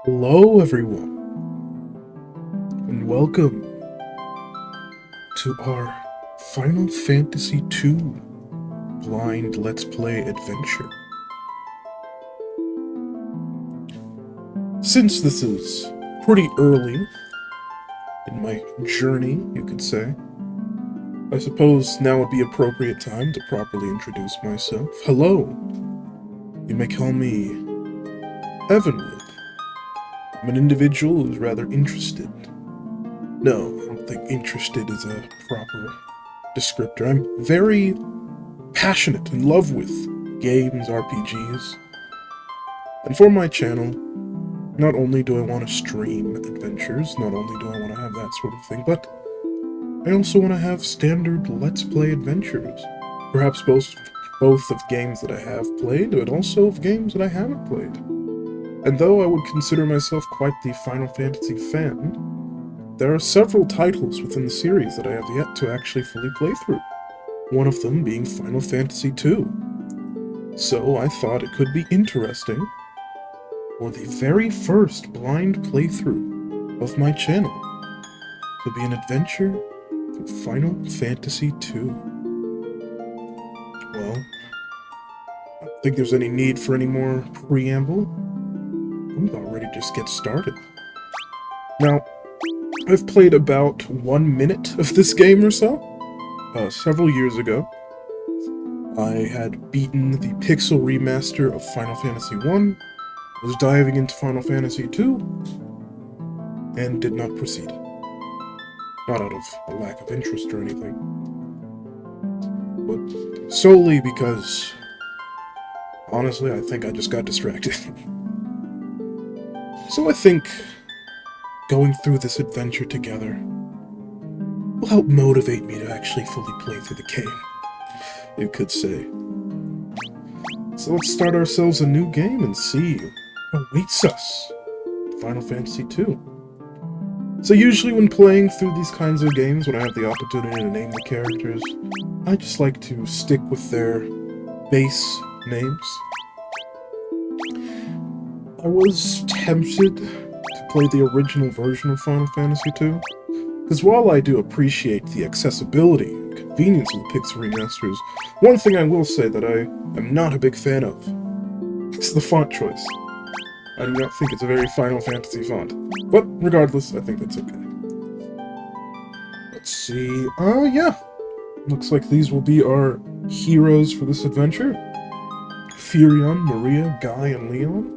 Hello, everyone, and welcome to our Final Fantasy II blind Let's Play adventure. Since this is pretty early in my journey, you could say, I suppose now would be appropriate time to properly introduce myself. Hello, you may call me Evanwood. I'm an individual who's rather interested. No, I don't think interested is a proper descriptor. I'm very passionate, in love with games, RPGs. And for my channel, not only do I want to stream adventures, not only do I want to have that sort of thing, but I also want to have standard Let's Play adventures. Perhaps both of games that I have played, but also of games that I haven't played. And though I would consider myself quite the Final Fantasy fan, there are several titles within the series that I have yet to actually fully play through, one of them being Final Fantasy II. So I thought it could be interesting for the very first blind playthrough of my channel to be an adventure through Final Fantasy II. Well, I don't think there's any need for any more preamble. I'm about ready to just get started. Now, I've played about 1 minute of this game or so. Several years ago, I had beaten the pixel remaster of Final Fantasy I, was diving into Final Fantasy II, and did not proceed. Not out of a lack of interest or anything, but solely because, honestly, I think I just got distracted. So I think going through this adventure together will help motivate me to actually fully play through the game, you could say. So let's start ourselves a new game and see what awaits us. Final Fantasy II. So usually when playing through these kinds of games, when I have the opportunity to name the characters, I just like to stick with their base names. I was tempted to play the original version of Final Fantasy II, because while I do appreciate the accessibility and convenience of the pixel remasters, one thing I will say that I am not a big fan of is the font choice. I do not think it's a very Final Fantasy font, but regardless, I think that's okay. Let's see, yeah. Looks like these will be our heroes for this adventure. Firion, Maria, Guy, and Leon.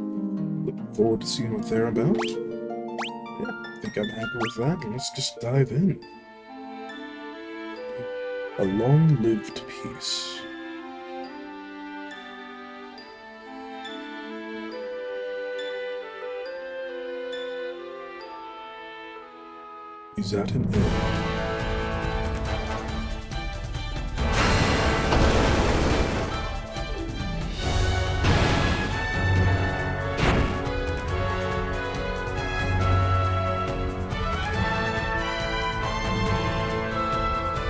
Looking forward to seeing what they're about. Yeah, I think I'm happy with that, and let's just dive in. A long-lived peace. Is that an inn?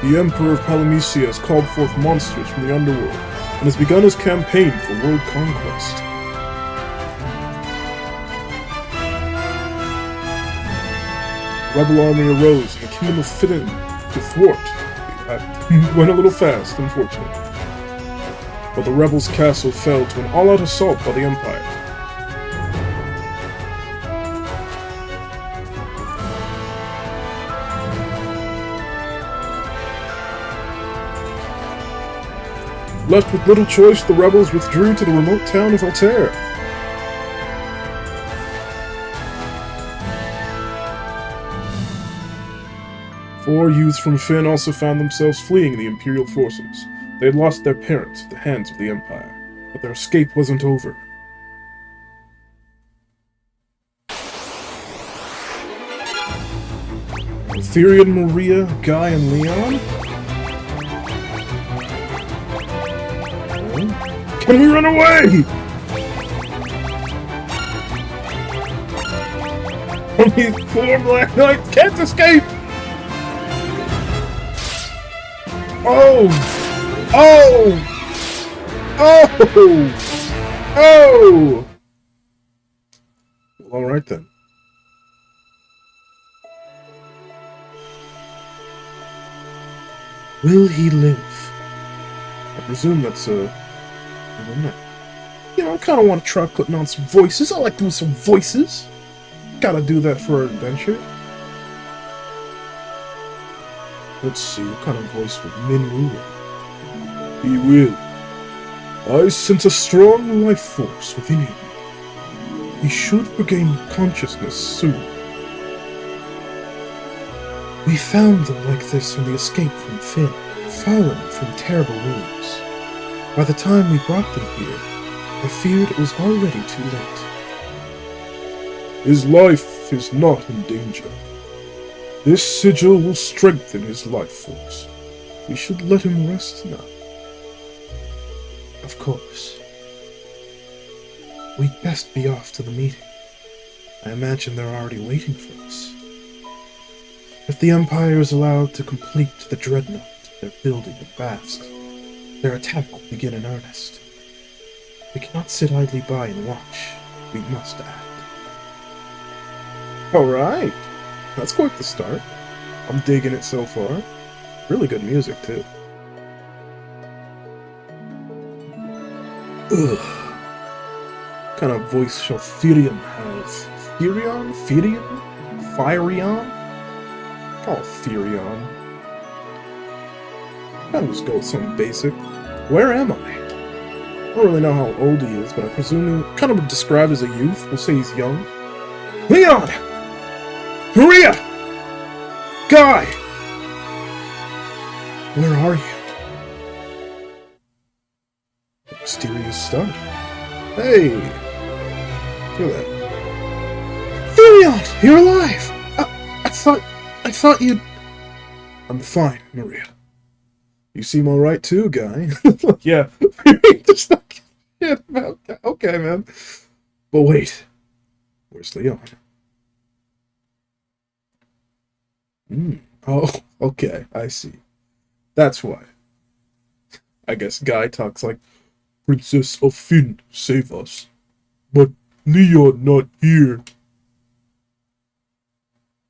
The Emperor of Palamecia has called forth monsters from the underworld, and has begun his campaign for world conquest. The rebel army arose, and the kingdom of Firion to thwart. Went a little fast, unfortunately. But the rebels' castle fell to an all-out assault by the Empire. Left with little choice, the rebels withdrew to the remote town of Altair. Four youths from Fynn also found themselves fleeing the Imperial forces. They had lost their parents at the hands of the Empire, but their escape wasn't over. Firion, Maria, Guy, and Leon? Can we run away? Only 4 Black Knights can't escape! Oh! Oh! Oh! Oh! Well, alright then. Will he live? I presume that's I don't know. You know, I kind of want to try putting on some voices. I like doing some voices. Gotta do that for our adventure. Let's see, what kind of voice would Min Wu? He will. I sense a strong life force within him. He should regain consciousness soon. We found them like this on the escape from Finn, fallen from terrible wounds. By the time we brought them here, I feared it was already too late. His life is not in danger. This sigil will strengthen his life force. We should let him rest now. Of course. We'd best be off to the meeting. I imagine they're already waiting for us. If the Empire is allowed to complete the dreadnought they're building in Basque, their attack will begin in earnest. We cannot sit idly by and watch. We must act. Alright! That's quite the start. I'm digging it so far. Really good music, too. Ugh. What kind of voice shall Firion have? Firion? Firion? Firion? Call it Firion. I'll just go with something basic. Where am I? I don't really know how old he is, but I presume he kind of described as a youth. We'll say he's young. Leon! Maria! Guy! Where are you? Mysterious start. Hey! Look at that. Firion! You're alive! I thought you'd... I'm fine, Maria. You seem alright too, Guy. Yeah. Just not shit about that. Okay, man. But wait. Where's Leon? Oh, okay. I see. That's why. I guess Guy talks like, Princess of Finn, save us. But Leon not here.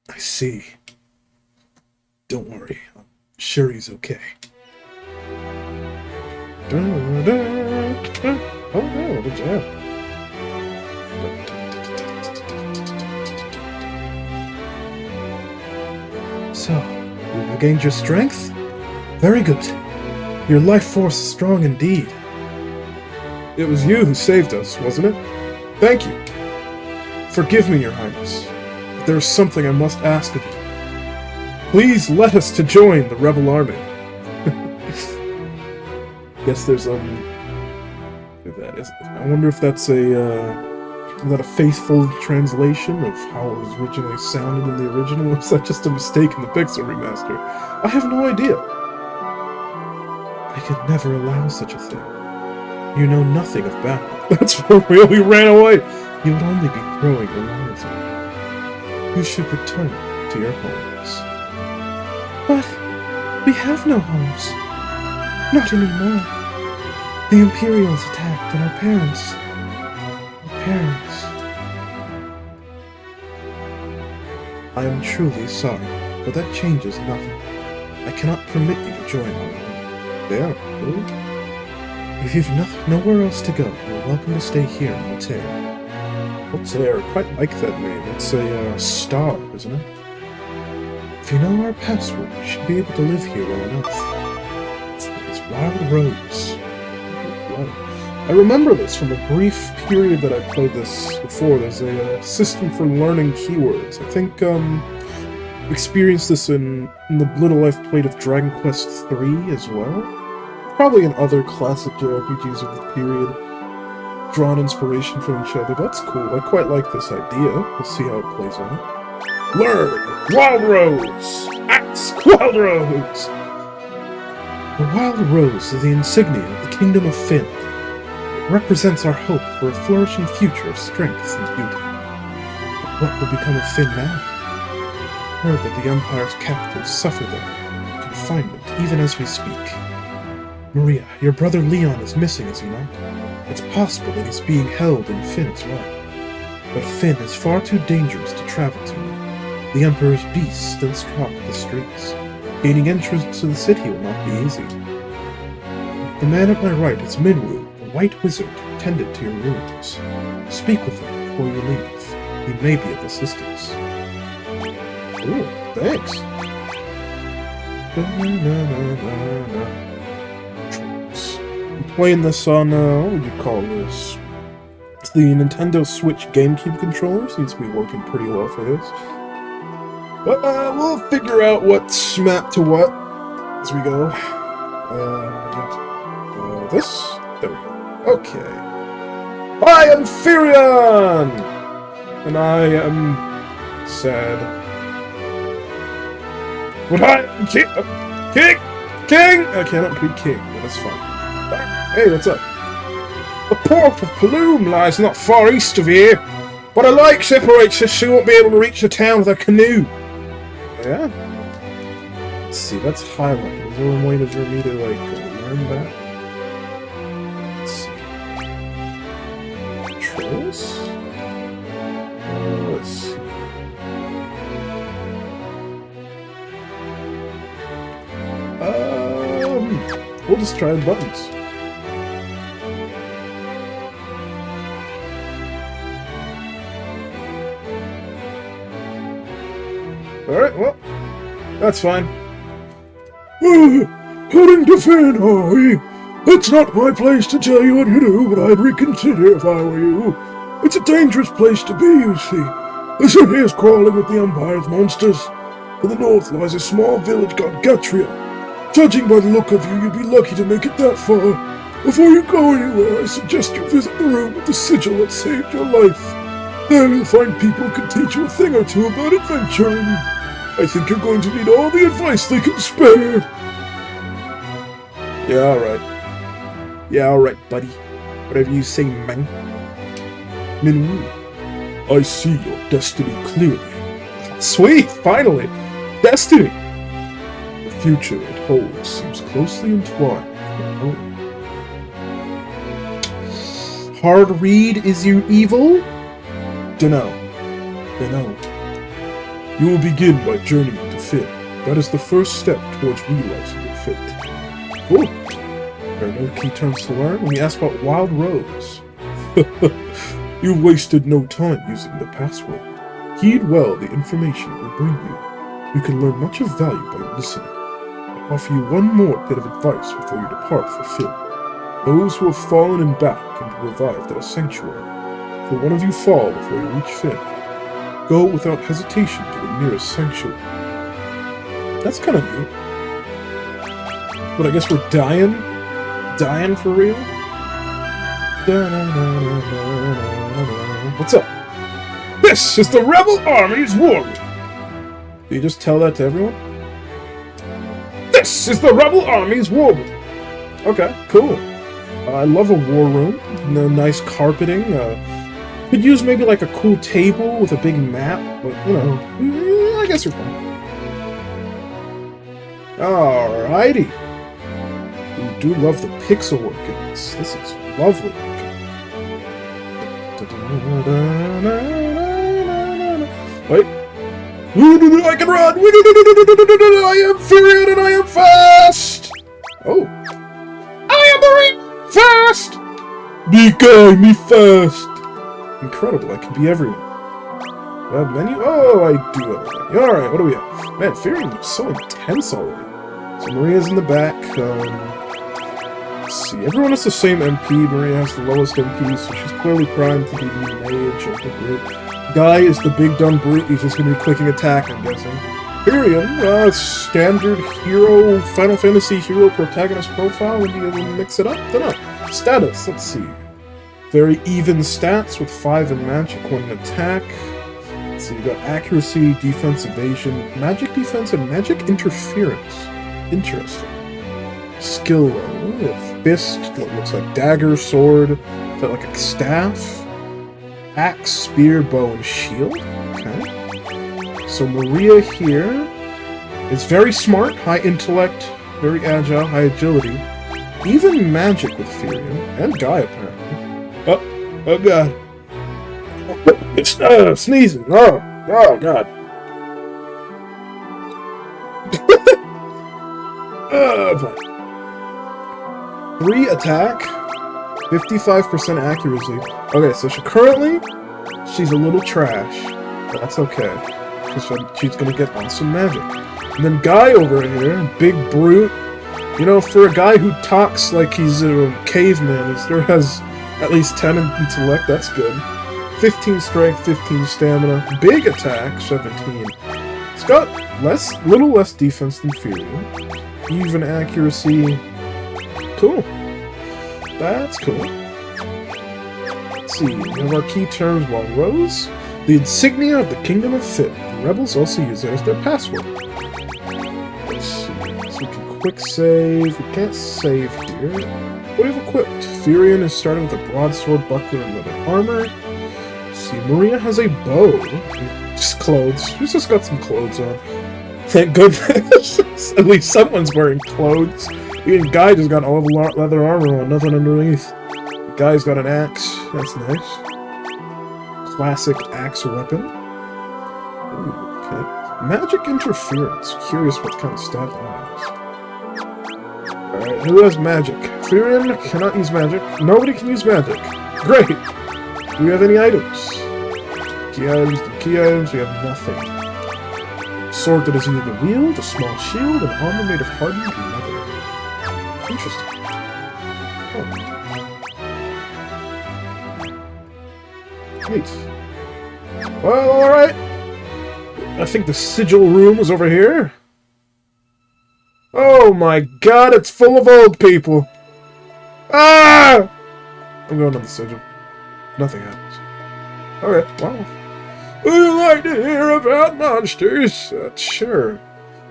I see. Don't worry. I'm sure he's okay. Oh no, the jam. So, you regained your strength? Very good. Your life force is strong indeed. It was you who saved us, wasn't it? Thank you. Forgive me, Your Highness, but there is something I must ask of you. Please let us to join the rebel army. Guess there's I wonder if that's is that a faithful translation of how it was originally sounded in the original, or is that just a mistake in the Pixel remaster? I have no idea. I could never allow such a thing. You know nothing of battle. That's for real, we ran away! You would only be throwing your lives away. You should return to your homes. But we have no homes. Not anymore. The Imperials attacked, and our parents... I am truly sorry, but that changes nothing. I cannot permit you to join our army. Yeah, really? If you've nowhere else to go, you're welcome to stay here in Altair. Altair, I quite like that name. It's a star, isn't it? If you know our password, you should be able to live here well enough. It's Wild Rose. I remember this from a brief period that I played this before. There's a system for learning keywords. I think experienced this in the little I've played of Dragon Quest III as well. Probably in other classic JRPGs of the period. Drawn inspiration from each other. That's cool. I quite like this idea. We'll see how it plays out. Learn! Wild Rose! Axe Wild Rose! The Wild Rose is the insignia of the Kingdom of Finn. It represents our hope for a flourishing future of strength and beauty. But what will become of Finn now? Heard that the Empire's captives suffer there, confinement, even as we speak. Maria, your brother Leon is missing, is he not? It's possible that he's being held in Finn as well. But Finn is far too dangerous to travel to. The Emperor's beasts still stalk the streets. Gaining entrance to the city will not be easy. The man at my right is Minwu, the White Wizard tended to your rooms. Speak with him before you leave. He may be of assistance. Ooh, thanks. I'm playing this on, what would you call this? It's the Nintendo Switch GameCube controller. Seems to be working pretty well for this. But we'll figure out what's mapped to what as we go. This? There we go. Okay. I am Firion! And I am sad. But I am King! I cannot be king, but that's fine. Hey, what's up? The port of Plume lies not far east of here, but a lake separates us, so you won't be able to reach the town with a canoe. Yeah? Let's see, that's highlighted. Is there a way for me to, like, learn that? Let's see. Controls? Let's see. We'll just try the buttons. Alright, well, that's fine. Heading to Finn, are we? It's not my place to tell you what to do, but I'd reconsider if I were you. It's a dangerous place to be, you see. The city is crawling with the Empire's monsters. To the north lies a small village called Gatria. Judging by the look of you, you'd be lucky to make it that far. Before you go anywhere, I suggest you visit the room with the sigil that saved your life. There you'll find people who can teach you a thing or two about adventuring. I think you're going to need all the advice they can spare. Yeah, alright, buddy. Whatever you say, man. Minwu, I see your destiny clearly. Sweet, finally! Destiny! The future it holds seems closely entwined with your own. Hard read, is you evil? Dunno. You will begin by journeying to Finn. That is the first step towards realizing your fate. Cool. There are no key terms to learn when you ask about Wild Rose. You wasted no time using the password. Heed well the information it will bring you. You can learn much of value by listening. I'll offer you one more bit of advice before you depart for Finn. Those who have fallen in battle can be revived at a sanctuary. If one of you fall before you reach Finn, go without hesitation to the nearest sanctuary. That's kind of neat. But I guess we're dying? Dying for real? What's up? This is the Rebel Army's war room! Do you just tell that to everyone? This is the Rebel Army's war room! Okay, cool. I love a war room. Nice carpeting. Could use maybe like a cool table with a big map, but you know, I guess you're fine. Alrighty. We do love the pixel work in this. This is lovely. Wait. I can run! I am Firion and I am fast! Oh. I am very fast! Big guy, me fast! Incredible, I can be everyone. Do I have menu? Oh, I do have a menu. Alright, what do we have? Man, Firion looks so intense already. So Maria's in the back. Let's see, everyone has the same MP. Maria has the lowest MP, so she's clearly primed to be the mage of the group. Guy is the big dumb brute, he's just going to be clicking attack, I'm guessing. Firion, standard hero, Final Fantasy hero protagonist profile, would you mix it up? Dunno. Status, let's see. Very even stats with 5 in magic, 1 in attack. Let's see, you got accuracy, defense, evasion, magic defense, and magic interference. Interesting. Skill level, we have fist, what looks like dagger, sword, is that like a staff? Axe, spear, bow, and shield. Okay. So Maria here is very smart, high intellect, very agile, high agility. Even magic with Firion, and Guy apparently. Oh god. It's sneezing. Oh god. Fine. 3 attack, 55% accuracy. Okay, so she's a little trash. But that's okay, because she's gonna get awesome magic. And then Guy over here, big brute. You know, for a guy who talks like he's a caveman, he still has at least 10 intellect. That's good. 15 strength, 15 stamina, big attack, 17. It's got little less defense than Firion. Even accuracy. Cool. That's cool. Let's see. We have our key terms while Rose. The insignia of the Kingdom of Fit. The rebels also use it as their password. Let's see. So we can quick save. We can't save here. What do we have equipped? Firion is starting with a broadsword, buckler, and leather armor. Let's see. Maria has a bow. Just clothes. She's just got some clothes on. Thank goodness. At least someone's wearing clothes. Even Guy just got all the leather armor on, nothing underneath. The Guy's got an axe. That's nice. Classic axe weapon. Ooh, okay. Magic interference. Curious what kind of stat that is. Alright, who has magic? Firion cannot use magic. Nobody can use magic. Great! Do we have any items? Key items, we have nothing. Sword that is either wield, a small shield, and armor made of hardened leather. Interesting. Oh. Neat. Well, alright. I think the sigil room was over here. Oh my god, it's full of old people. Ah! I'm going on the sigil. Nothing happens. Alright, wow. Would you like to hear about monsters? Sure.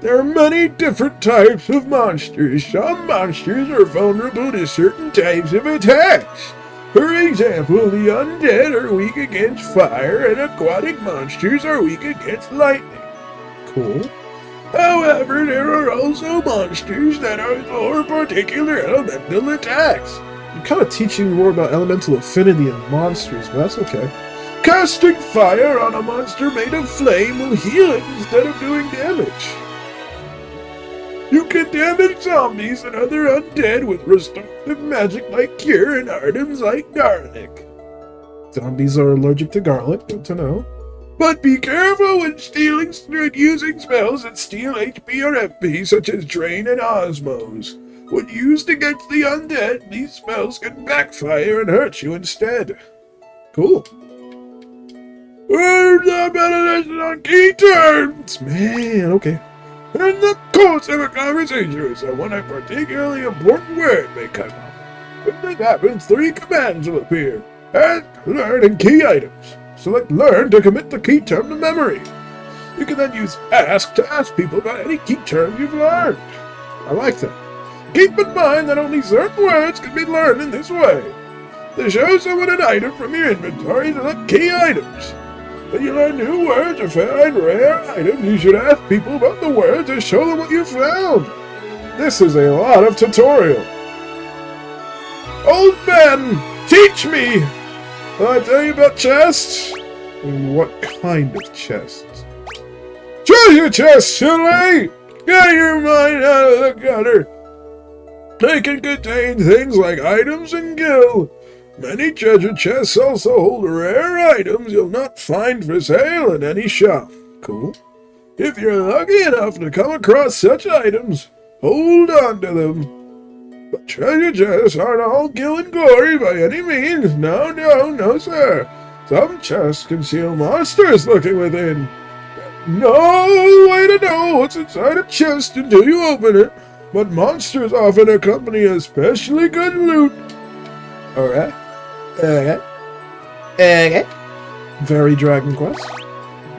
There are many different types of monsters. Some monsters are vulnerable to certain types of attacks. For example, the undead are weak against fire, and aquatic monsters are weak against lightning. Cool. However, there are also monsters that are more particular elemental attacks. I'm kind of teaching more about elemental affinity in monsters, but that's okay. Casting fire on a monster made of flame will heal it instead of doing damage. You can damage zombies and other undead with restorative magic like cure and items like garlic. Zombies are allergic to garlic, good to know. But be careful when using spells that steal HP or MP, such as Drain and Osmose. When used against the undead, these spells can backfire and hurt you instead. Cool. Words are better listed on key terms! Man, okay. In the course of a conversation, someone a particularly important word may come up. When this happens, 3 commands will appear. Ask, learn, and key items. Select learn to commit the key term to memory. You can then use ask to ask people about any key term you've learned. I like that. Keep in mind that only certain words can be learned in this way. To show someone an item from your inventory, select key items. When you learn new words or find rare items, you should ask people about the words and show them what you found. This is a lot of tutorial. Old man, teach me! Will I tell you about chests? And what kind of chests? Treasure chests, silly! Get your mind out of the gutter! They can contain things like items and gil. Many treasure chests also hold rare items you'll not find for sale in any shop. Cool. If you're lucky enough to come across such items, hold on to them. But treasure chests aren't all gil and glory by any means. No, sir. Some chests conceal monsters lurking within. No way to know what's inside a chest until you open it. But monsters often accompany especially good loot. Alright. Okay. Very Dragon Quest.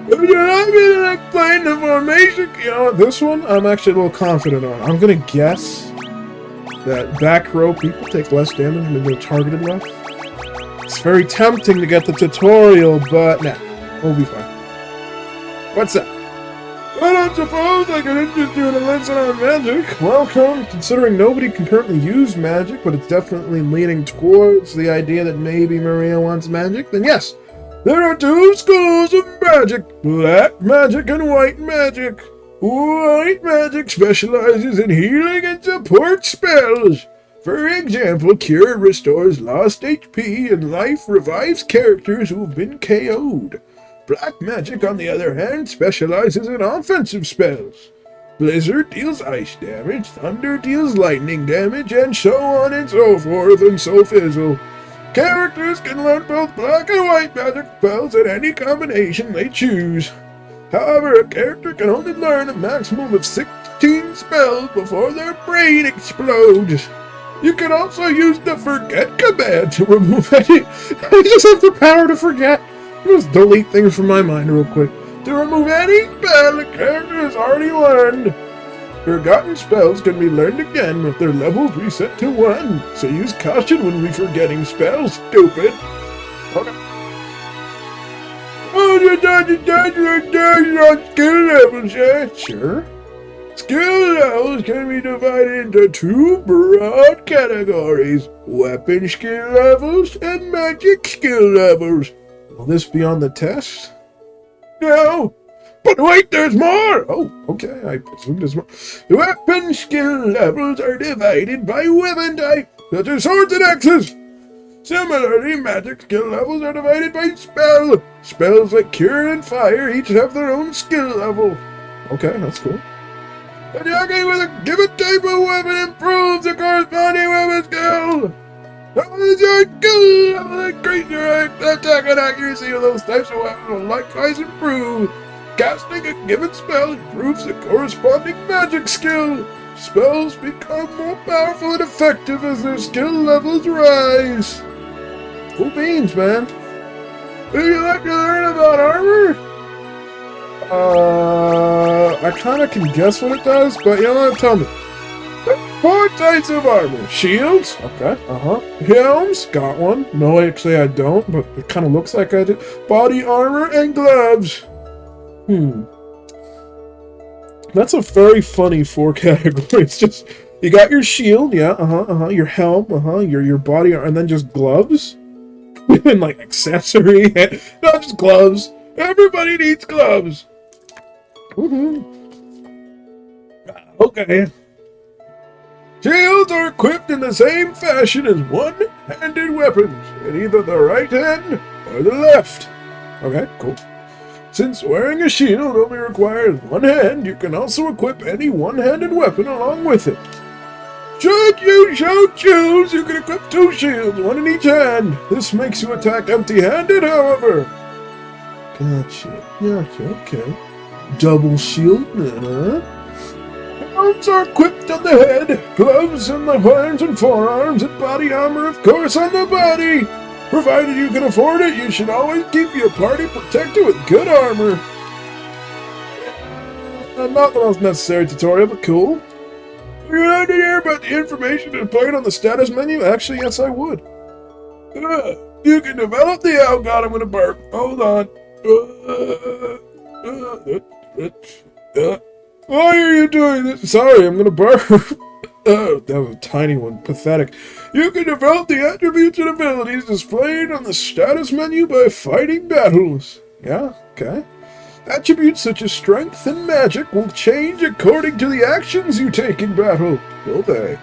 If you're not going to explain the formation, you know, this one I'm actually a little confident on. I'm going to guess that back row people take less damage when they're targeted less. It's very tempting to get the tutorial, but nah, we'll be fine. What's up? I don't suppose I could interest you in a lesson on magic. Welcome. Considering nobody can currently use magic, but it's definitely leaning towards the idea that maybe Maria wants magic, then yes, There are two schools of magic, black magic and white magic. White magic specializes in healing and support spells. For example, Cure restores lost HP and life revives characters who have been KO'd. Black magic, on the other hand, specializes in offensive spells. Blizzard deals ice damage, Thunder deals lightning damage, and so on and so forth and so fizzle. Characters can learn both black and white magic spells in any combination they choose. However, a character can only learn a maximum of 16 spells before their brain explodes. You can also use the Forget command to remove any... I just have the power to forget. Just delete things from my mind real quick. To remove any spell the character has already learned. Forgotten spells can be learned again if their levels reset to 1, so use caution when we're forgetting spells, stupid. Okay. Oh, you're on skill levels, yeah? Sure. Skill levels can be divided into two broad categories: weapon skill levels and magic skill levels. Will this be on the test? No! But wait, there's more! Oh, okay, I presume there's more. The weapon skill levels are divided by weapon type, such as swords and axes. Similarly, magic skill levels are divided by spell. Spells like Cure and Fire each have their own skill level. Okay, that's cool. Attacking with a given type of weapon improves the corresponding weapon skill. As your skill level increase your attack and accuracy of those types of weapons will likewise improve. Casting a given spell improves the corresponding magic skill. Spells become more powerful and effective as their skill levels rise. Cool beans, man. Would you like to learn about armor? I kind of can guess what it does, but you know what? Tell me. 4 types of armor. Shields. Okay. Helms. Got one. No, actually I don't, but it kind of looks like I do. Body armor and gloves. That's a very funny 4 categories. Just, you got your shield, yeah, your helm, your body armor, and then just gloves? And like accessory. Not just gloves. Everybody needs gloves. Okay. Shields are equipped in the same fashion as one-handed weapons, in either the right hand or the left. Okay, cool. Since wearing a shield only requires one hand, you can also equip any one-handed weapon along with it. Should you so choose, you can equip 2 shields, one in each hand. This makes you attack empty-handed, however. Gotcha, okay. Double shield, Helms are equipped on the head, gloves on the hands and forearms, and body armor, of course, on the body. Provided you can afford it, you should always keep your party protected with good armor. Not the most necessary tutorial, but cool. Would you like to hear about the information displayed on the status menu? Actually, yes, I would. You can develop the... Oh god, I'm gonna burp. Hold on. Why are you doing this? Sorry, I'm gonna burp. Oh, that was a tiny one. Pathetic. You can develop the attributes and abilities displayed on the status menu by fighting battles. Yeah, okay. Attributes such as strength and magic will change according to the actions you take in battle, will they?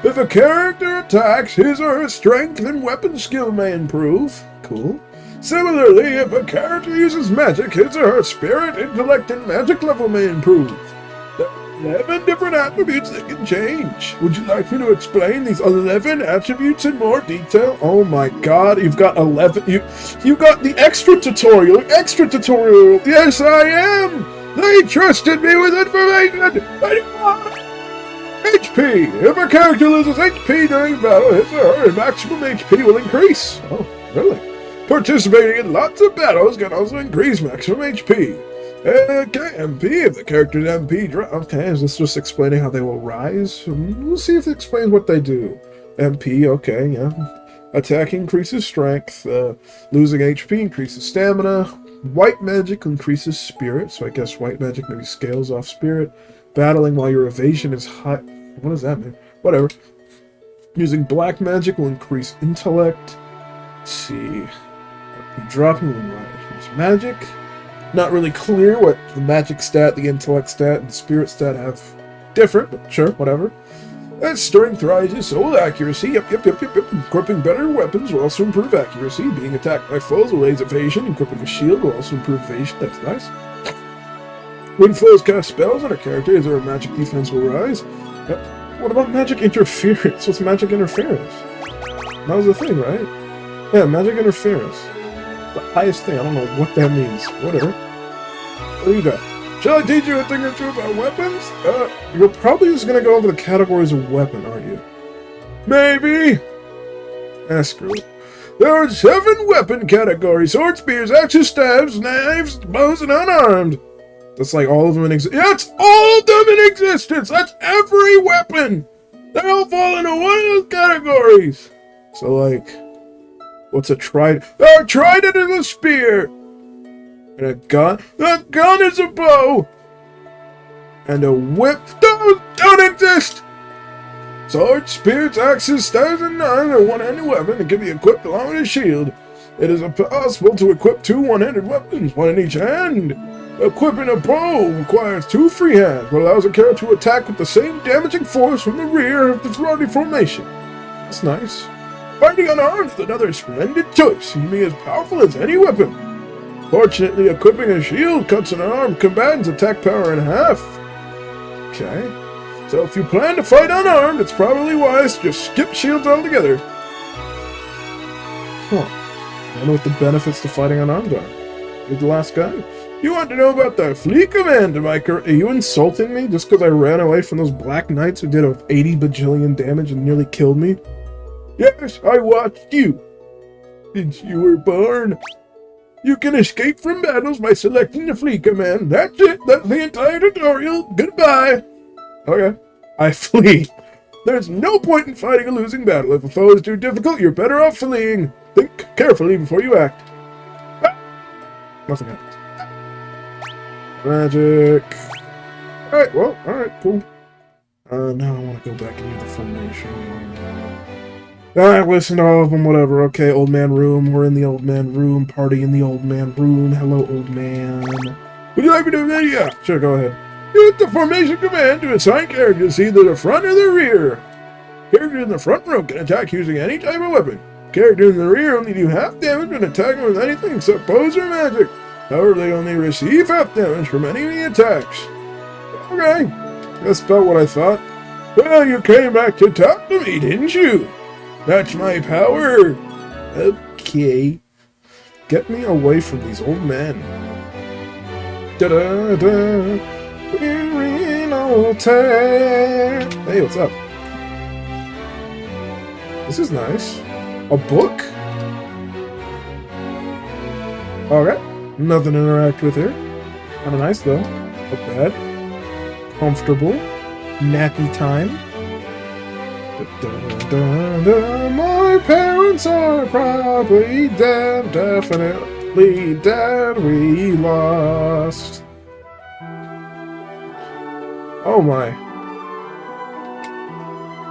If a character attacks, his or her strength and weapon skill may improve. Cool. Similarly, if a character uses magic, his or her spirit, intellect, and magic level may improve. There are 11 different attributes that can change. Would you like me to explain these 11 attributes in more detail? Oh my god, you've got 11. You got the extra tutorial. Yes, I am. They trusted me with information. HP. If a character loses HP during battle, his or her maximum HP will increase. Oh, really? Participating in lots of battles can also increase maximum HP. Okay, MP. If the character's MP okay, is this just explaining how they will rise? We'll see if it explains what they do. MP, okay, yeah. Attack increases strength. Losing HP increases stamina. White magic increases spirit, so I guess white magic maybe scales off spirit. Battling while your evasion is high. What does that mean? Whatever. Using black magic will increase intellect. Let's see. You drop him and ride. Use magic. Not really clear what the magic stat, the intellect stat, and the spirit stat have different, but sure, whatever. As strength rises, so will accuracy. Yep. Equipping better weapons will also improve accuracy. Being attacked by foes will raise evasion. Equipping a shield will also improve evasion. That's nice. When foes cast spells on a character, their magic defense will rise. Yep. What about magic interference? What's magic interference? That was the thing, right? Yeah, magic interference. The highest thing. I don't know what that means. Whatever. What do you got? Shall I teach you a thing or two about weapons? You're probably just gonna go over the categories of weapon, aren't you? Maybe! Screw it. There are 7 weapon categories. Swords, spears, axes, staves, knives, bows, and unarmed. That's like all of them in existence. That's all of them in existence! That's every weapon! They all fall into one of those categories! So like, what's a trident? A trident is a spear! And a gun? A gun is a bow! And a whip? Those don't exist! Swords, spears, axes, staves, and knives are one-handed weapon that can be equipped along with a shield. It is possible to equip 2 one-handed weapons, one in each hand. Equipping a bow requires 2 free hands, but allows a character to attack with the same damaging force from the rear of the throwing formation. That's nice. Fighting unarmed is another splendid choice. You can be as powerful as any weapon. Fortunately, equipping a shield cuts an unarmed combatant's attack power in half. Okay. So if you plan to fight unarmed, it's probably wise to just skip shields altogether. Huh. I don't know what the benefits to fighting unarmed are. You're the last guy. You want to know about the flee command, Are you insulting me just because I ran away from those black knights who did 80 bajillion damage and nearly killed me? Yes, I watched you. Since you were born. You can escape from battles by selecting the flee command. That's it. That's the entire tutorial. Goodbye. Okay. I flee. There's no point in fighting a losing battle. If a foe is too difficult, you're better off fleeing. Think carefully before you act. Ah! Nothing happens. Magic. Alright, well, alright, cool. Now I want to go back and use the formation. Alright, listen to all of them, whatever. Okay, old man room. We're in the old man room. Party in the old man room. Hello, old man. Would you like me to do that? Yeah, sure, go ahead. Use the formation command to assign characters either the front or the rear. Characters in the front row can attack using any type of weapon. Characters in the rear only do half damage when attacking with anything except bows or magic. However, they only receive half damage from any of the attacks. Okay, that's about what I thought. Well, you came back to talk to me, didn't you? That's my power. Okay. Get me away from these old men. Da-da-da. We're in old town. Hey, what's up? This is nice. A book? Okay. Nothing to interact with here. Kinda nice, though. A bed. Comfortable. Nappy time. Da-da-da-da. My parents are probably dead. Definitely dead. We lost. Oh my.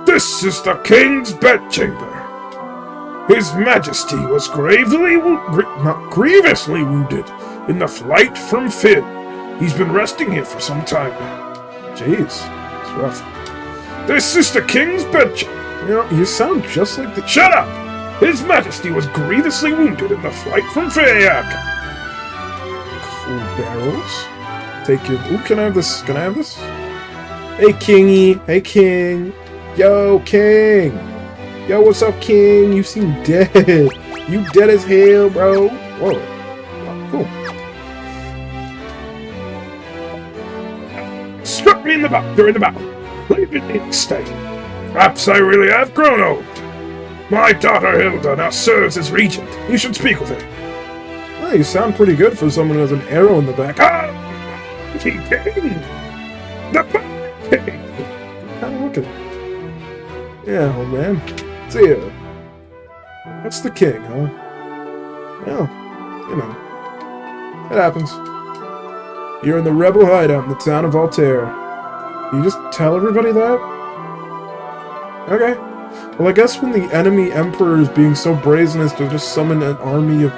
This is the king's bedchamber. His Majesty was grievously wounded in the flight from Finn. He's been resting here for some time now. Jeez, it's rough. This is the king's bedchamber. You know, you sound just like the— Shut up! His Majesty was grievously wounded in the flight from Firion. Cool barrels. Take your— Ooh, can I have this? Can I have this? Hey, Kingy. Hey, King. Yo, King. Yo, what's up, King? You seem dead. You dead as hell, bro. Whoa. Oh, cool. Struck me in the back during the battle. Leave it in state. Perhaps I really have grown old. My daughter Hilda now serves as regent. You should speak with her. Well, you sound pretty good for someone who has an arrow in the back. Ah! King! The king! Kind of looking. Yeah, old man. See ya. What's the king, huh? Well, you know. It happens. You're in the rebel hideout in the town of Altair. You just tell everybody that? Okay. Well, I guess when the enemy emperor is being so brazen as to just summon an army of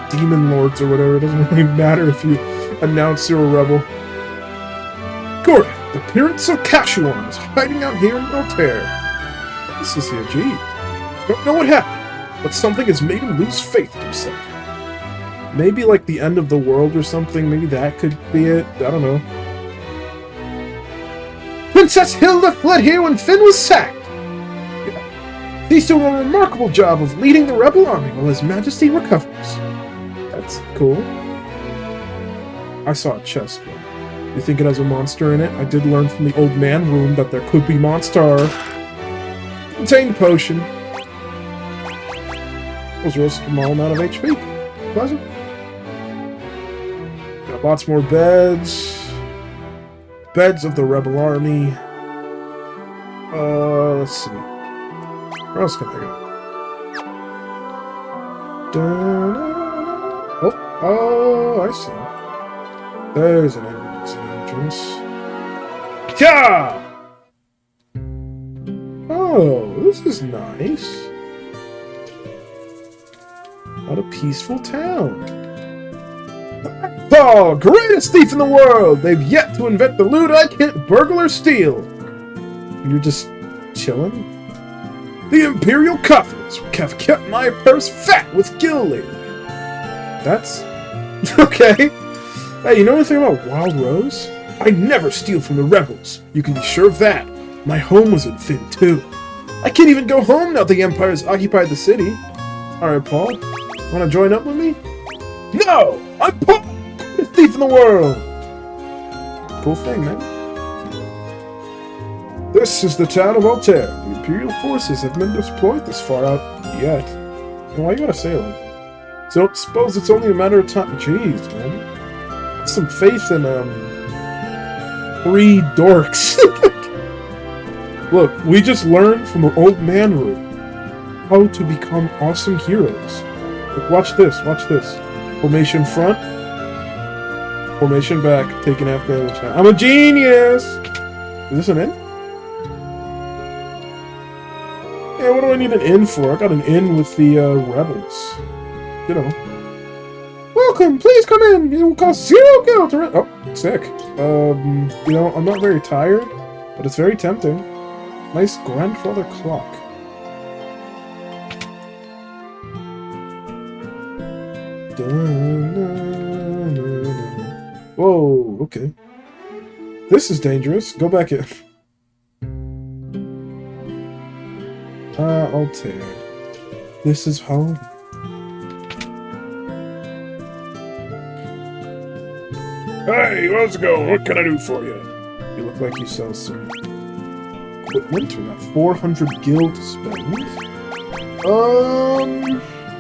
demon lords or whatever. It doesn't really matter if you announce you're a rebel. Gordon, the Prince of Cashuan is hiding out here in Altair. This is here, gee. Don't know what happened, but something has made him lose faith in himself. Maybe like the end of the world or something. Maybe that could be it. I don't know. Princess Hilda fled here when Finn was sacked. Yeah. He's doing a remarkable job of leading the rebel army while His Majesty recovers. That's cool. I saw a chest. You think it has a monster in it? I did learn from the old man room that there could be monster. Contained potion. Was a small amount of HP. Pleasant. Got lots more beds. Beds of the rebel army. Let's see. Where else can I go? Oh, I see. There's an entrance. Yeah! Oh, this is nice. What a peaceful town. Oh, greatest thief in the world! They've yet to invent the loot I can't burgle or steal. You're just chilling? The Imperial coffers have kept my purse fat with gill labor. That's... okay. Hey, you know anything about Wild Rose? I never steal from the rebels. You can be sure of that. My home was in Finn, too. I can't even go home now the Empire's occupied the city. Alright, Paul. Wanna join up with me? No! I'm Paul! The thief in the world! Cool thing, man. This is the town of Altair. The Imperial forces have been deployed this far out yet. Why you gotta say it like that? So, suppose it's only a matter of time. Jeez, man. Some faith in, 3 dorks. Look, we just learned from the old man room how to become awesome heroes. Look, watch this, watch this. Formation front. Formation back. Taking half damage now. I'm a genius! Is this an inn? Yeah, what do I need an inn for? I got an inn with the, rebels. You know. Welcome! Please come in! It will cost 0 gil to rent. Oh, sick. You know, I'm not very tired, but it's very tempting. Nice grandfather clock. Whoa, okay. This is dangerous. Go back in. Altair. This is home. Hey, let's go. What can I do for you? You look like you sell some equipment. We got 400 gil to spend.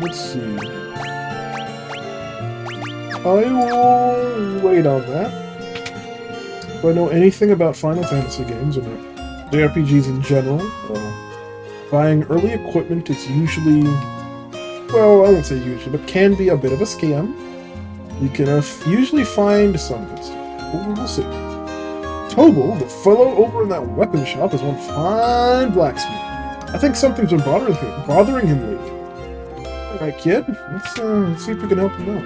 Let's see. I will wait on that. If I know anything about Final Fantasy games or JRPGs in general, buying early equipment is usually, well, I won't say usually, but can be a bit of a scam. You can usually find some good stuff. We'll see. Tobal, the fellow over in that weapon shop, is one fine blacksmith. I think something's been bothering him lately. Alright, kid. Let's see if we can help him out.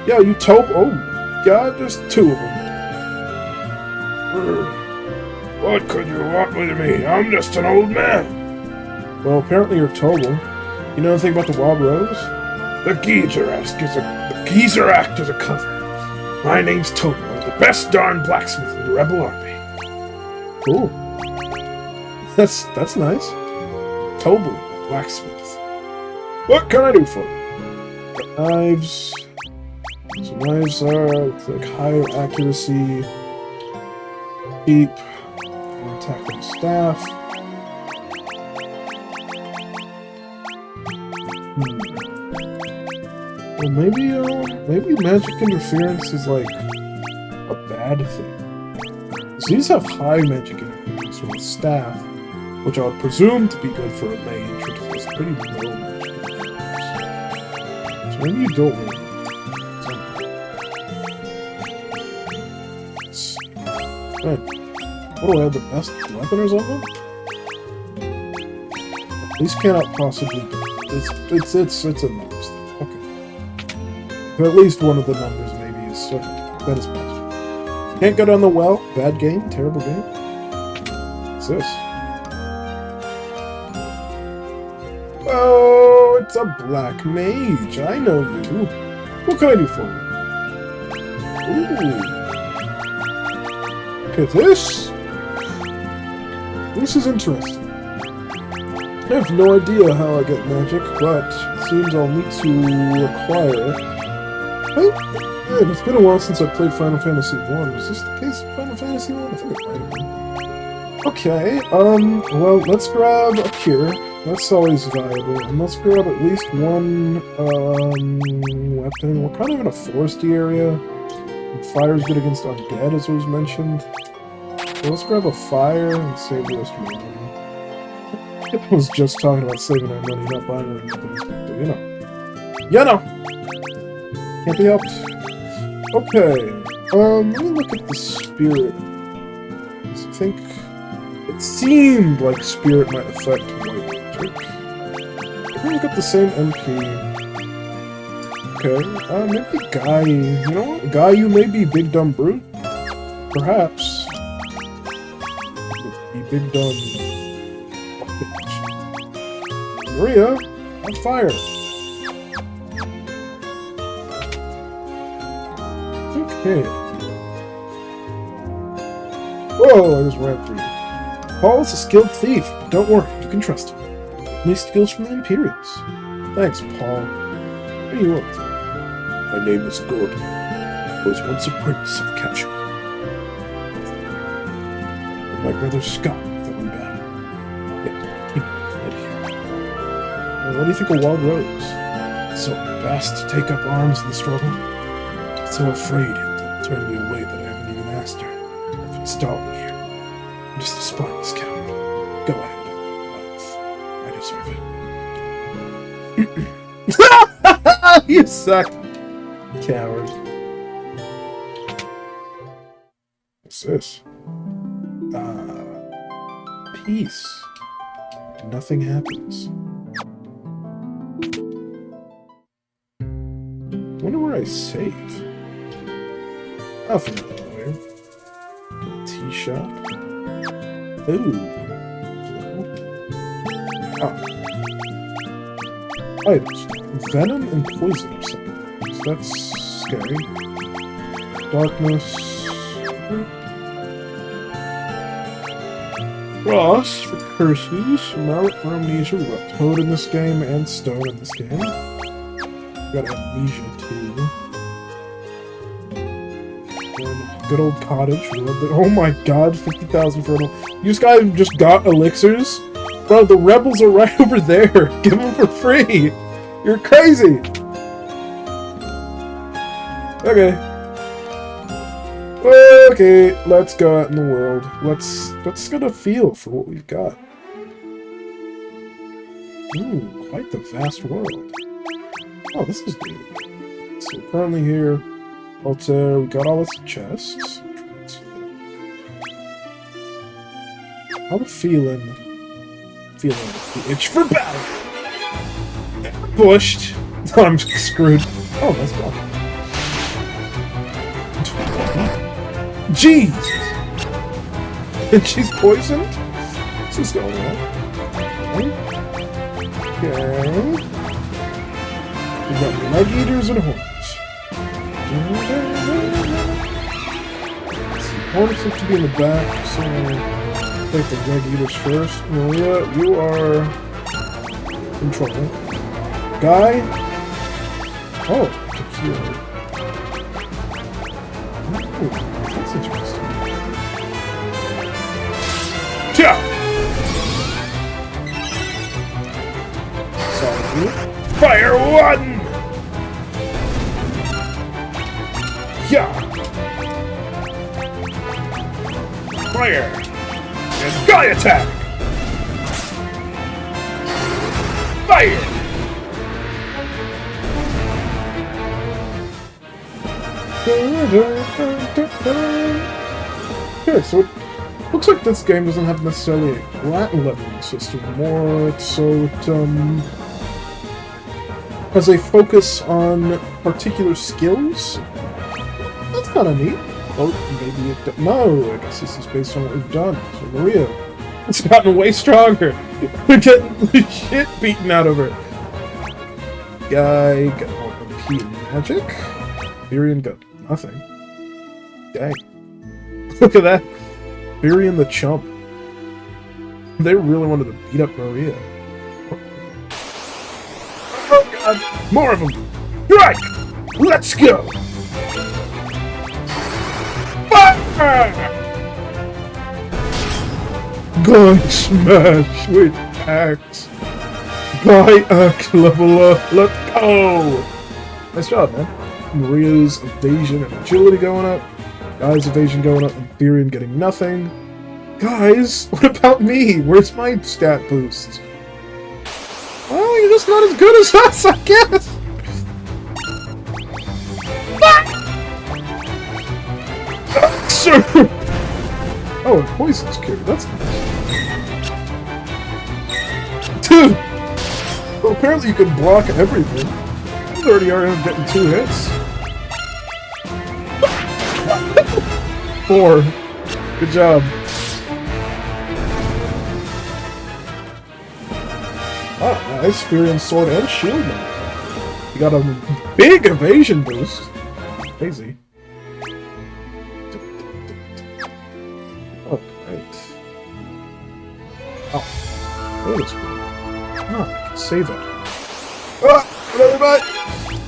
Yo, you Tobal. Oh, God, there's 2 of them. What could you want with me? I'm just an old man. Well, apparently you're Tobal. You know anything about the Wild Rose? The geezer act as a cover. My name's Tobal. I'm the best darn blacksmith in the Rebel Army. Cool. That's nice. Tobal, blacksmith. What can I do for you? Knives. So knives are like higher accuracy. Keep. Attack with staff. Well, maybe magic interference is like a bad thing. So these have high magic interference with staff, which I would presume to be good for a mage, which has pretty low magic interference. So maybe you don't need it. Right. What do I have, the best weapon or something? These cannot possibly be. It's a nice thing. Okay. At least one of the numbers maybe is so that is possible. Can't go down the well. Bad game. Terrible game. What's this? Oh, it's a black mage. I know you. What can I do for you? Ooh. Look at this. This is interesting. I have no idea how I get magic, but it seems I'll need to acquire it. Oh, man, it's been a while since I played Final Fantasy 1. Is this the case of Final Fantasy 1? I think it might have been. Okay, well, let's grab a cure. That's always valuable. And let's grab at least one, weapon. We're kind of in a foresty area. And fire's good against undead, as was mentioned. So let's grab a fire and save the rest of my money. I was just talking about saving our money, not buying our things, but you know. Can't be helped. Okay, let me look at the spirit. I think it seemed like spirit might affect white magic. Let me look at the same MP. Okay, maybe Guy. You know what? Guy, you may be big dumb brute. Perhaps. Be big dumb. Maria, on fire. Okay. Whoa, I just ran through you. Paul is a skilled thief, but don't worry, you can trust him. He steals from the Imperials. Thanks, Paul. What are you up to? My name is Gordon. I was once a prince of Capture. My brother Scott fell in battle. Yet, he fled here. Well, what do you think of Wild Rose? So fast to take up arms in the struggle. So afraid to turn me away that I haven't even asked her if it's stalling here. I'm just a spineless coward. Go ahead. I deserve it. You suck. Coward. What's this? Peace. Nothing happens. Wonder where I save. Nothing familiar. Tea shop. Ooh. Ah. Items. Venom and poison or something. So that's scary. Darkness. Ross for curses. Mallet for amnesia. We got Toad in this game and Stone in this game. We got amnesia too. Good old cottage. Oh my god, 50,000 for it. You guys just got elixirs? Bro, the rebels are right over there. Give them for free. You're crazy. Okay. Okay, let's go out in the world. Let's get a feel for what we've got. Ooh, quite the vast world. Oh, this is neat. So we're currently here. Altair, we got all this chests. I'm feeling the itch for battle. Pushed. I'm screwed. Oh, that's fun. Jeez! And she's poisoned? What's this going on? Okay. We got leg eaters and hornets. Hornets look to be in the back, so take the leg eaters first. Maria, you are in trouble. Guy? Oh, tequila. Ooh, that's interesting. Tia! Sorry. Fire one! Yeah! Fire! And guy attack! Fire! Okay, so it looks like this game doesn't have necessarily a Latin leveling system, more so it has a focus on particular skills? That's kind of neat. Oh, maybe it... No, I guess this is based on what we've done. So Maria, it's gotten way stronger. We're getting the shit beaten out of her. Guy got OP magic. Firion got nothing. Dang. Look at that. Firion the chump. They really wanted to beat up Maria. Oh god! More of them! Right! Let's go! Fire! Going smash with axe. By axe level up. Let's go! Nice job, man. Maria's evasion and agility going up. Guy's evasion going up and Firion getting nothing. Guys, what about me? Where's my stat boost? Well, you're just not as good as us, I guess! Oh, a poison's cured. That's nice. Dude! Well, apparently you can block everything. I already are getting 2 hits. 4. Good job. Ah, nice. Firion sword and shield now. You got a big evasion boost. Crazy. Oh, great. Oh. That is weird. Oh, I can save that. Ah! Another butt!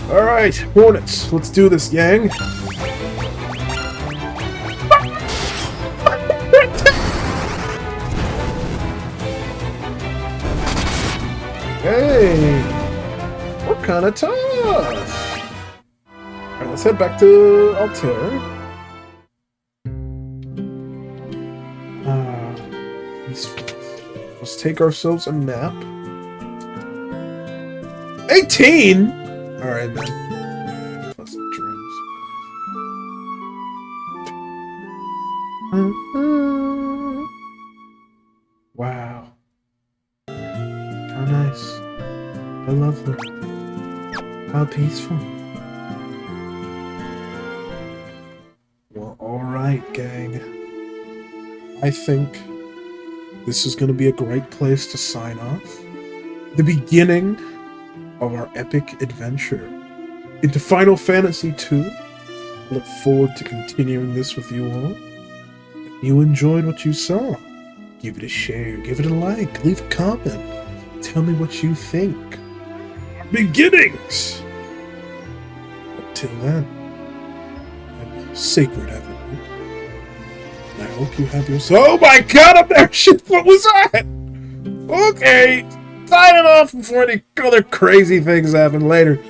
Alright, Hornets. Let's do this, gang. Hey! We're kinda tough! Alright, let's head back to Altair. Let's take ourselves a nap. 18?! Alright then. Pleasant dreams. Wow. How nice. How lovely. How peaceful. Well, alright, gang. I think this is going to be a great place to sign off. The beginning of our epic adventure into Final Fantasy II. Look forward to continuing this with you all. If you enjoyed what you saw, give it a share, give it a like, leave a comment. Tell me what you think. Beginnings! Until then, I'm Sacred Everwood. And I hope you have yourself— Oh my god, up there! Shit, what was that? Okay, signing off before any other crazy things happen later.